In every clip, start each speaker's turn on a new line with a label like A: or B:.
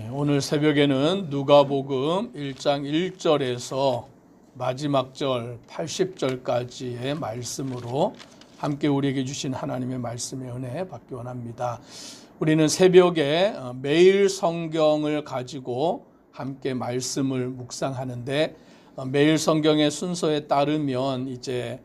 A: 오늘 새벽에는 누가복음 1장 1절에서 마지막 절 80절까지의 말씀으로 함께 우리에게 주신 하나님의 말씀의 은혜 받기 원합니다. 우리는 새벽에 매일 성경을 가지고 함께 말씀을 묵상하는데, 매일 성경의 순서에 따르면 이제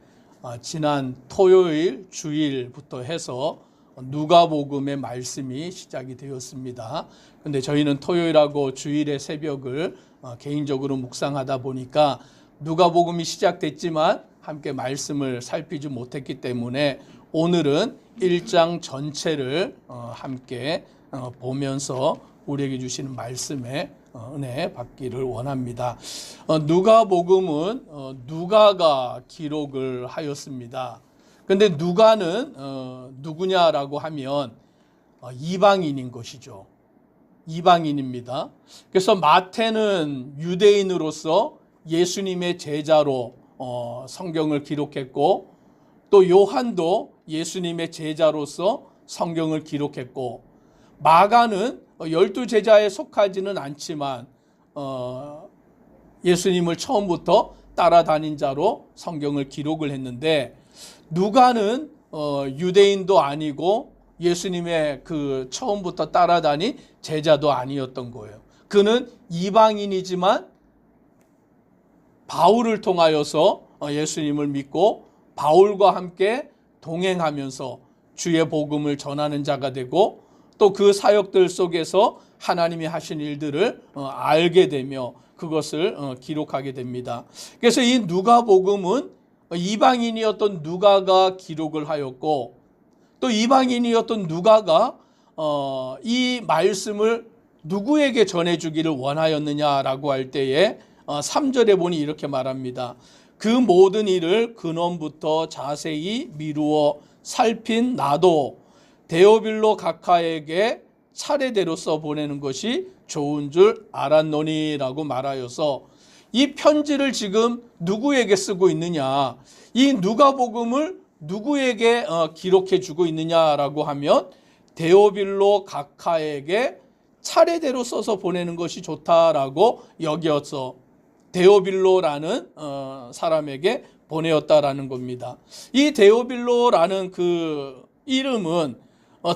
A: 지난 토요일 주일부터 해서 누가복음의 말씀이 시작이 되었습니다. 그런데 저희는 토요일하고 주일의 새벽을 개인적으로 묵상하다 보니까 누가복음이 시작됐지만 함께 말씀을 살피지 못했기 때문에 오늘은 1장 전체를 함께 보면서 우리에게 주시는 말씀에 은혜 받기를 원합니다. 누가복음은 누가가 기록을 하였습니다. 그런데 누가는 누구냐라고 하면 이방인인 것이죠. 이방인입니다. 그래서 마태는 유대인으로서 예수님의 제자로 성경을 기록했고, 또 요한도 예수님의 제자로서 성경을 기록했고, 마가는 12제자에 속하지는 않지만 예수님을 처음부터 따라다닌 자로 성경을 기록을 했는데, 누가는 유대인도 아니고 예수님의 그 처음부터 따라다닌 제자도 아니었던 거예요. 그는 이방인이지만 바울을 통하여서 예수님을 믿고 바울과 함께 동행하면서 주의 복음을 전하는 자가 되고, 또 그 사역들 속에서 하나님이 하신 일들을 알게 되며 그것을 기록하게 됩니다. 그래서 이 누가복음은 이방인이었던 누가가 기록을 하였고, 또 이방인이었던 누가가 이 말씀을 누구에게 전해주기를 원하였느냐라고 할 때에 3절에 보니 이렇게 말합니다. 그 모든 일을 근원부터 자세히 미루어 살핀 나도 데오빌로 각하에게 차례대로 써보내는 것이 좋은 줄 알았노니라고 말하여서, 이 편지를 지금 누구에게 쓰고 있느냐, 이 누가복음을 누구에게 기록해 주고 있느냐라고 하면 데오빌로 각하에게 차례대로 써서 보내는 것이 좋다라고 여겨서 데오빌로라는 사람에게 보내었다라는 겁니다. 이 데오빌로라는 그 이름은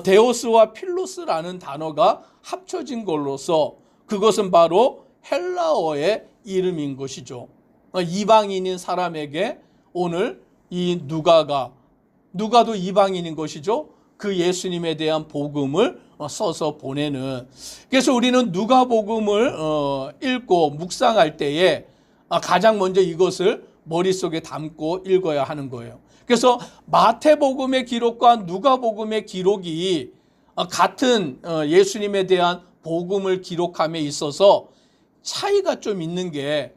A: 데오스와 필로스라는 단어가 합쳐진 걸로서 그것은 바로 헬라어의 이름인 것이죠. 이방인인 사람에게 오늘 이 누가도 이방인인 것이죠. 그 예수님에 대한 복음을 써서 보내는. 그래서 우리는 누가복음을 읽고 묵상할 때에 가장 먼저 이것을 머릿속에 담고 읽어야 하는 거예요. 그래서 마태복음의 기록과 누가복음의 기록이 같은 예수님에 대한 복음을 기록함에 있어서 차이가 좀 있는 게,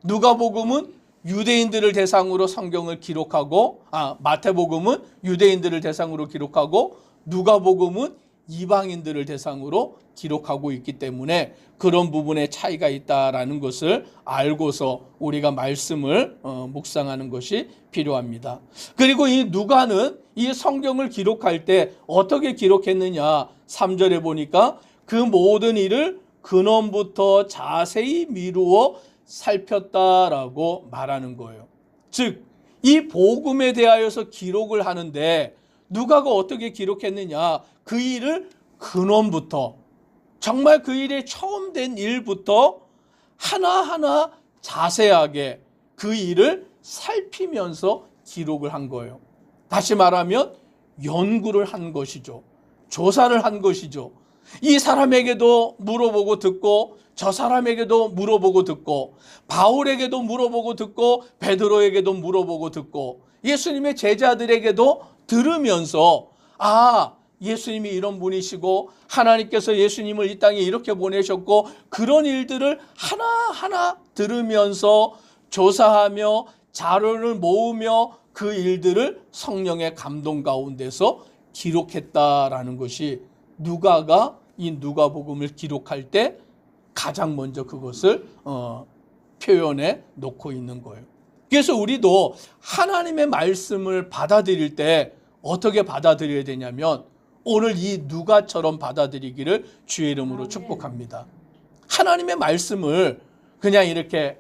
A: 누가복음은 유대인들을 대상으로 성경을 기록하고, 마태복음은 유대인들을 대상으로 기록하고, 누가복음은 이방인들을 대상으로 기록하고 있기 때문에 그런 부분에 차이가 있다라는 것을 알고서 우리가 말씀을 묵상하는 것이 필요합니다. 그리고 이 누가는 이 성경을 기록할 때 어떻게 기록했느냐, 3절에 보니까 그 모든 일을 근원부터 자세히 미루어 살폈다라고 말하는 거예요. 즉, 이 복음에 대하여서 기록을 하는데 누가가 어떻게 기록했느냐, 그 일을 근원부터, 정말 그 일의 처음 된 일부터 하나하나 자세하게 그 일을 살피면서 기록을 한 거예요. 다시 말하면 연구를 한 것이죠. 조사를 한 것이죠. 이 사람에게도 물어보고 듣고, 저 사람에게도 물어보고 듣고, 바울에게도 물어보고 듣고, 베드로에게도 물어보고 듣고, 예수님의 제자들에게도 들으면서, 예수님이 이런 분이시고 하나님께서 예수님을 이 땅에 이렇게 보내셨고, 그런 일들을 하나하나 들으면서 조사하며 자료를 모으며 그 일들을 성령의 감동 가운데서 기록했다라는 것이, 누가가 이 누가복음을 기록할 때 가장 먼저 그것을 표현해 놓고 있는 거예요. 그래서 우리도 하나님의 말씀을 받아들일 때 어떻게 받아들여야 되냐면, 오늘 이 누가처럼 받아들이기를 주의 이름으로 축복합니다. 하나님의 말씀을 그냥 이렇게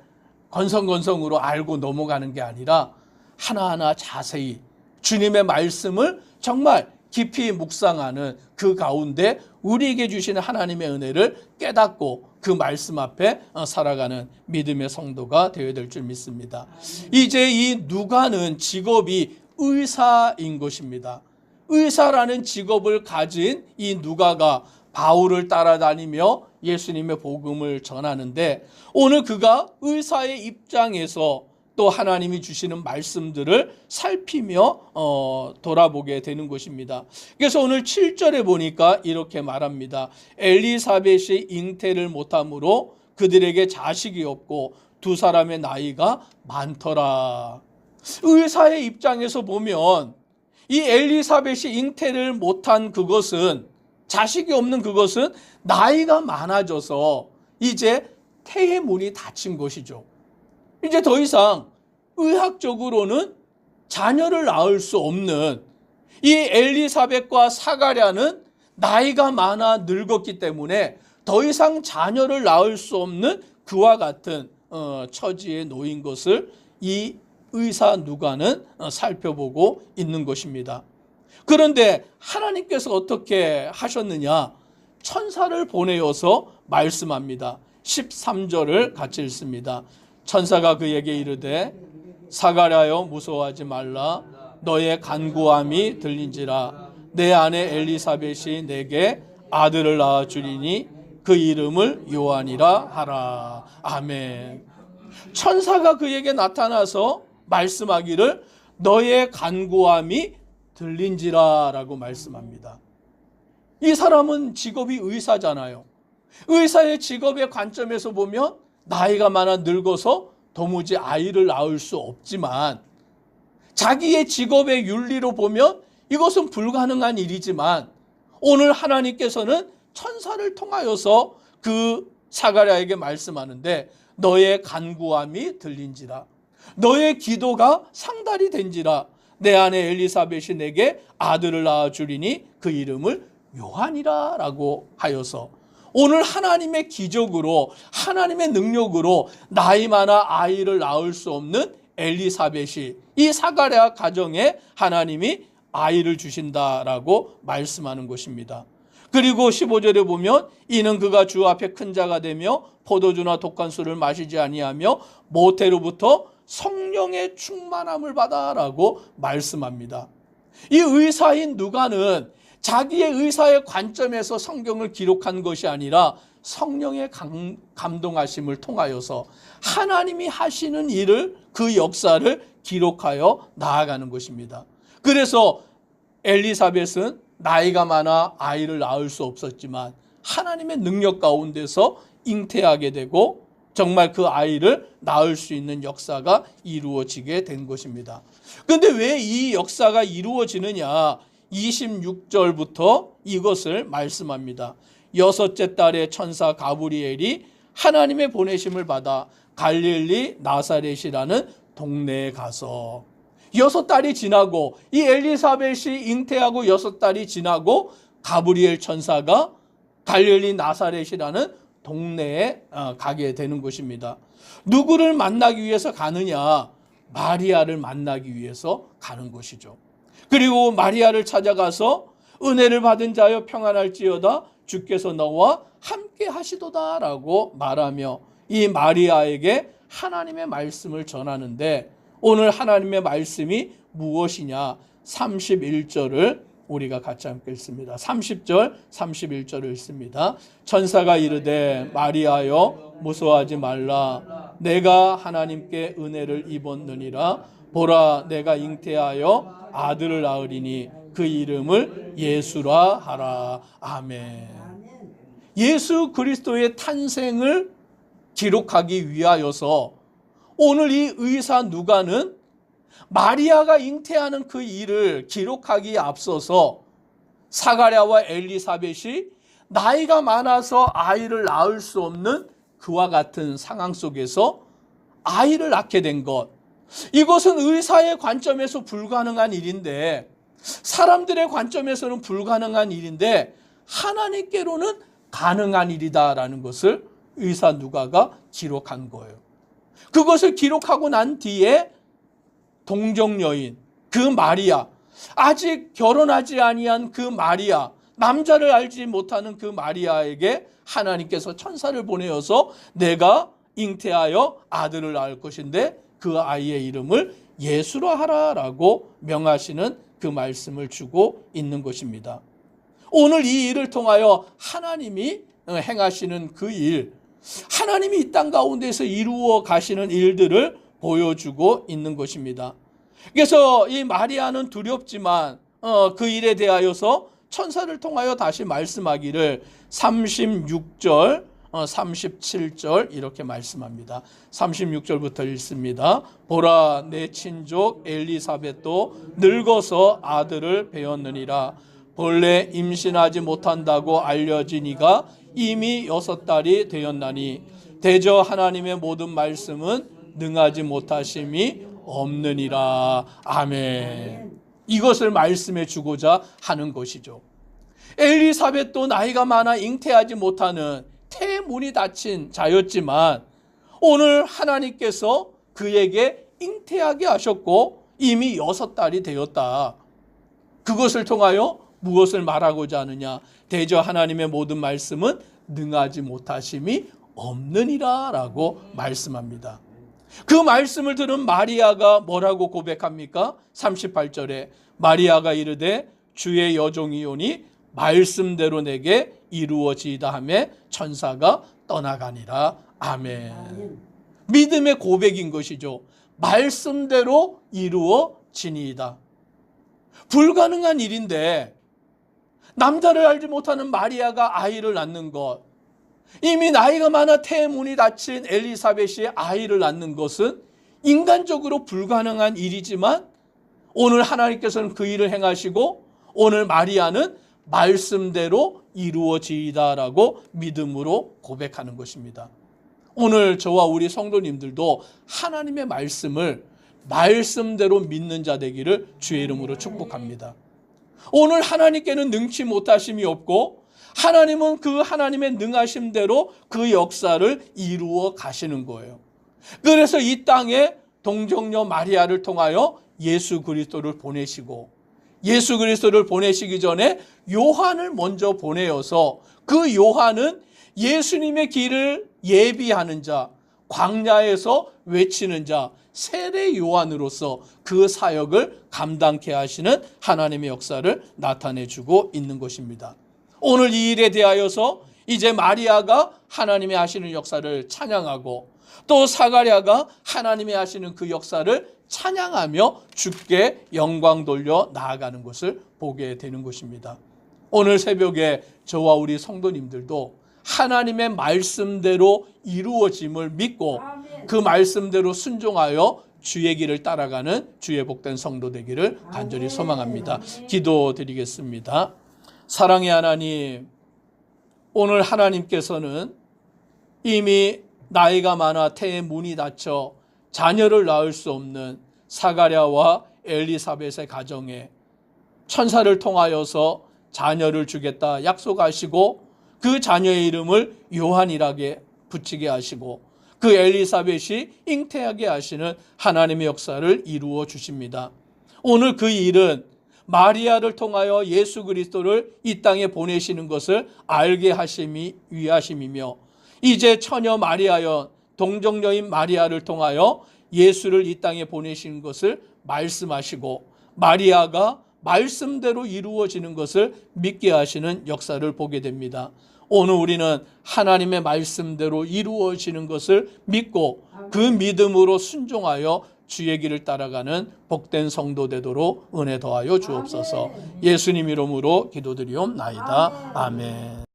A: 건성건성으로 알고 넘어가는 게 아니라 하나하나 자세히 주님의 말씀을 정말 깊이 묵상하는 그 가운데 우리에게 주시는 하나님의 은혜를 깨닫고 그 말씀 앞에 살아가는 믿음의 성도가 되어야 될 줄 믿습니다. 이제 이 누가는 직업이 의사인 것입니다. 의사라는 직업을 가진 이 누가가 바울을 따라다니며 예수님의 복음을 전하는데, 오늘 그가 의사의 입장에서 또 하나님이 주시는 말씀들을 살피며 돌아보게 되는 것입니다. 그래서 오늘 7절에 보니까 이렇게 말합니다. 엘리사벳이 잉태를 못함으로 그들에게 자식이 없고 두 사람의 나이가 많더라. 의사의 입장에서 보면 이 엘리사벳이 잉태를 못한 그것은, 자식이 없는 그것은 나이가 많아져서 이제 태의 문이 닫힌 것이죠. 이제 더 이상 의학적으로는 자녀를 낳을 수 없는 이 엘리사벳과 사가랴는 나이가 많아 늙었기 때문에 더 이상 자녀를 낳을 수 없는 그와 같은 처지에 놓인 것을 이 의사 누가는 살펴보고 있는 것입니다. 그런데 하나님께서 어떻게 하셨느냐? 천사를 보내어서 말씀합니다. 13절을 같이 읽습니다. 천사가 그에게 이르되 사가랴여 무서워하지 말라. 너의 간구함이 들린지라. 내 아내 엘리사벳이 내게 아들을 낳아 주리니 그 이름을 요한이라 하라. 아멘. 천사가 그에게 나타나서 말씀하기를 너의 간구함이 들린지라 라고 말씀합니다. 이 사람은 직업이 의사잖아요. 의사의 직업의 관점에서 보면 나이가 많아 늙어서 도무지 아이를 낳을 수 없지만, 자기의 직업의 윤리로 보면 이것은 불가능한 일이지만, 오늘 하나님께서는 천사를 통하여서 그 사가랴에게 말씀하는데 너의 간구함이 들린지라. 너의 기도가 상달이 된지라. 내 아내 엘리사벳이 내게 아들을 낳아 주리니 그 이름을 요한이라 라고 하여서, 오늘 하나님의 기적으로, 하나님의 능력으로 나이 많아 아이를 낳을 수 없는 엘리사벳이, 이 사가랴 가정에 하나님이 아이를 주신다라고 말씀하는 것입니다. 그리고 15절에 보면 이는 그가 주 앞에 큰 자가 되며 포도주나 독한 술을 마시지 아니하며 모태로부터 성령의 충만함을 받아라고 말씀합니다. 이 의사인 누가는 자기의 의사의 관점에서 성경을 기록한 것이 아니라 성령의 감동하심을 통하여서 하나님이 하시는 일을, 그 역사를 기록하여 나아가는 것입니다. 그래서 엘리사벳은 나이가 많아 아이를 낳을 수 없었지만 하나님의 능력 가운데서 잉태하게 되고 정말 그 아이를 낳을 수 있는 역사가 이루어지게 된 것입니다. 그런데 왜 이 역사가 이루어지느냐? 26절부터 이것을 말씀합니다. 여섯째 달에 천사 가브리엘이 하나님의 보내심을 받아 갈릴리 나사렛이라는 동네에 가서, 6달이 지나고 이 엘리사벳이 잉태하고 6달이 지나고 가브리엘 천사가 갈릴리 나사렛이라는 동네에 가게 되는 것입니다. 누구를 만나기 위해서 가느냐? 마리아를 만나기 위해서 가는 것이죠. 그리고 마리아를 찾아가서 은혜를 받은 자여 평안할지어다 주께서 너와 함께 하시도다 라고 말하며 이 마리아에게 하나님의 말씀을 전하는데, 오늘 하나님의 말씀이 무엇이냐? 31절을 우리가 같이 함께 읽습니다. 30절, 31절을 읽습니다. 천사가 이르되 마리아여 무서워하지 말라. 내가 하나님께 은혜를 입었느니라. 보라, 내가 잉태하여 아들을 낳으리니 그 이름을 예수라 하라. 아멘. 예수 그리스도의 탄생을 기록하기 위하여서 오늘 이 의사 누가는 마리아가 잉태하는 그 일을 기록하기에 앞서서 사가랴와 엘리사벳이 나이가 많아서 아이를 낳을 수 없는 그와 같은 상황 속에서 아이를 낳게 된 것, 이것은 의사의 관점에서 불가능한 일인데, 사람들의 관점에서는 불가능한 일인데 하나님께로는 가능한 일이다라는 것을 의사 누가가 기록한 거예요. 그것을 기록하고 난 뒤에 동정 여인 그 마리아, 아직 결혼하지 아니한 그 마리아, 남자를 알지 못하는 그 마리아에게 하나님께서 천사를 보내어서 내가 잉태하여 아들을 낳을 것인데 그 아이의 이름을 예수라 하라라고 명하시는 그 말씀을 주고 있는 것입니다. 오늘 이 일을 통하여 하나님이 행하시는 그 일, 하나님이 이 땅 가운데서 이루어 가시는 일들을 보여주고 있는 것입니다. 그래서 이 마리아는 두렵지만 그 일에 대하여서 천사를 통하여 다시 말씀하기를 36절, 37절 이렇게 말씀합니다. 36절부터 읽습니다. 보라, 내 친족 엘리사벳도 늙어서 아들을 배었느니라. 본래 임신하지 못한다고 알려진 이가 이미 6달이 되었나니 대저 하나님의 모든 말씀은 능하지 못하심이 없느니라. 아멘. 이것을 말씀해 주고자 하는 것이죠. 엘리사벳도 나이가 많아 잉태하지 못하는 태문이 닫힌 자였지만 오늘 하나님께서 그에게 잉태하게 하셨고 이미 6달이 되었다. 그것을 통하여 무엇을 말하고자 하느냐? 대저 하나님의 모든 말씀은 능하지 못하심이 없느니라 라고 말씀합니다. 그 말씀을 들은 마리아가 뭐라고 고백합니까? 38절에 마리아가 이르되 주의 여종이오니 말씀대로 내게 이루어지이다 하며 천사가 떠나가니라. 아멘. 믿음의 고백인 것이죠. 말씀대로 이루어지니이다. 불가능한 일인데 남자를 알지 못하는 마리아가 아이를 낳는 것, 이미 나이가 많아 태문이 닫힌 엘리사벳이 아이를 낳는 것은 인간적으로 불가능한 일이지만 오늘 하나님께서는 그 일을 행하시고 오늘 마리아는 말씀대로 이루어지이다라고 믿음으로 고백하는 것입니다. 오늘 저와 우리 성도님들도 하나님의 말씀을 말씀대로 믿는 자 되기를 주의 이름으로 축복합니다. 오늘 하나님께는 능치 못하심이 없고 하나님은 그 하나님의 능하심대로 그 역사를 이루어 가시는 거예요. 그래서 이 땅에 동정녀 마리아를 통하여 예수 그리스도를 보내시고 예수 그리스도를 보내시기 전에 요한을 먼저 보내어서 그 요한은 예수님의 길을 예비하는 자, 광야에서 외치는 자, 세례 요한으로서 그 사역을 감당케 하시는 하나님의 역사를 나타내주고 있는 것입니다. 오늘 이 일에 대하여서 이제 마리아가 하나님의 하시는 역사를 찬양하고 또 사가랴가 하나님의 하시는 그 역사를 찬양하며 주께 영광 돌려 나아가는 것을 보게 되는 것입니다. 오늘 새벽에 저와 우리 성도님들도 하나님의 말씀대로 이루어짐을 믿고 그 말씀대로 순종하여 주의 길을 따라가는 주의 복된 성도 되기를 간절히 소망합니다. 기도드리겠습니다. 사랑의 하나님, 오늘 하나님께서는 이미 나이가 많아 태의 문이 닫혀 자녀를 낳을 수 없는 사가랴와 엘리사벳의 가정에 천사를 통하여서 자녀를 주겠다 약속하시고 그 자녀의 이름을 요한이라게 붙이게 하시고 그 엘리사벳이 잉태하게 하시는 하나님의 역사를 이루어 주십니다. 오늘 그 일은 마리아를 통하여 예수 그리스도를 이 땅에 보내시는 것을 알게 하심이 위하심이며 이제 처녀 마리아여 동정녀인 마리아를 통하여 예수를 이 땅에 보내시는 것을 말씀하시고 마리아가 말씀대로 이루어지는 것을 믿게 하시는 역사를 보게 됩니다. 오늘 우리는 하나님의 말씀대로 이루어지는 것을 믿고 그 믿음으로 순종하여 주의 길을 따라가는 복된 성도 되도록 은혜 더하여 주옵소서. 예수님 이름으로 기도드리옵나이다. 아멘.